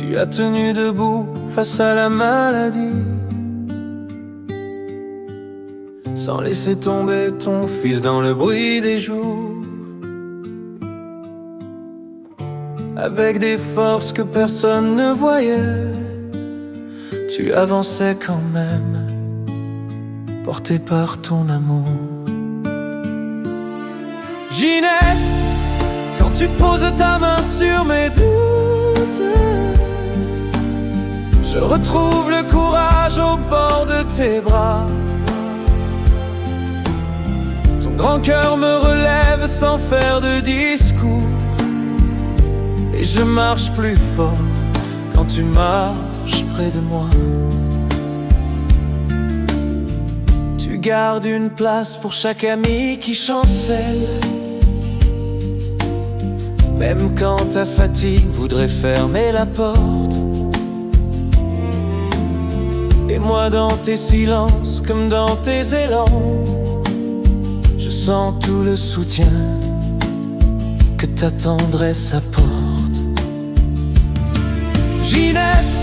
Tu as tenu debout face à la maladie, sans laisser tomber ton fils dans le bruit des jours. Avec des forces que personne ne voyait, tu avançais quand même, porté par ton amour. Ginette, quand tu poses ta main sur mes doutes, je retrouve le courage au bord de tes bras. Ton grand cœur me relève sans faire de discours, et je marche plus fort quand tu marches près de moi. Tu gardes une place pour chaque ami qui chancelle, même quand ta fatigue voudrait fermer la porte. Et moi dans tes silences, comme dans tes élans, je sens tout le soutien que ta tendresse apporte. Ginette,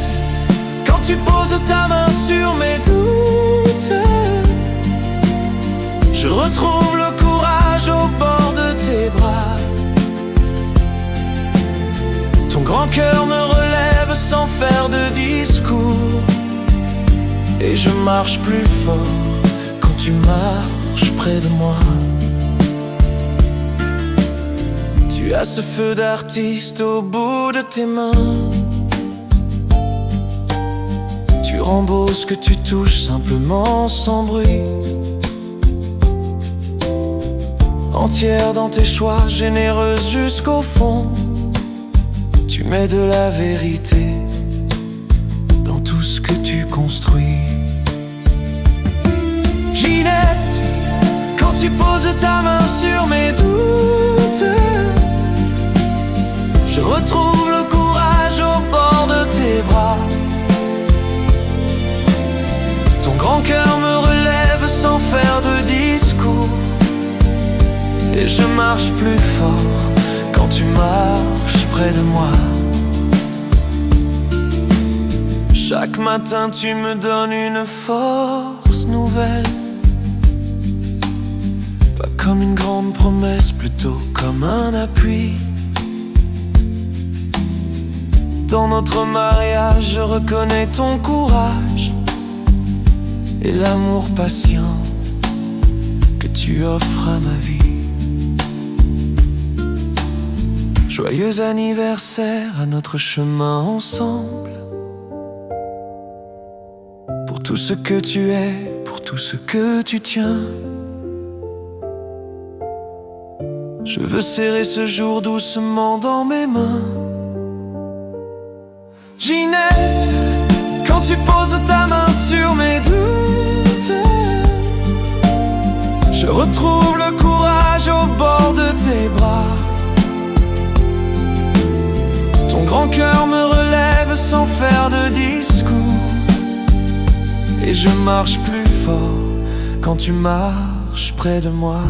quand tu poses ta main sur mes doutes, je retrouve le courage au bord de tes bras. Ton grand cœur me relève sans faire de discours, et je marche plus fort quand tu marches près de moi. Tu as ce feu d'artiste au bout de tes mains. Tu rends beau ce que tu touches simplement sans bruit. Entière dans tes choix, généreuse jusqu'au fond, tu mets de la vérité dans tout ce que tu construis. Ginette, quand tu poses ta main sur mes doutes, je retrouve le courage au bord de tes bras. Ton grand cœur me relève sans faire de discours, et je marche plus fort quand tu marches près de moi. Chaque matin tu me donnes une force nouvelle, pas comme une grande promesse, plutôt comme un appui. Dans notre mariage, je reconnais ton courage et l'amour patient que tu offres à ma vie. Joyeux anniversaire à notre chemin ensemble, pour tout ce que tu es, pour tout ce que tu tiens. Je veux serrer ce jour doucement dans mes mains. Ginette, quand tu poses ta main sur mes doutes, je retrouve le courage au bord de tes bras. Ton grand cœur me relève sans faire de discours, et je marche plus fort quand tu marches près de moi.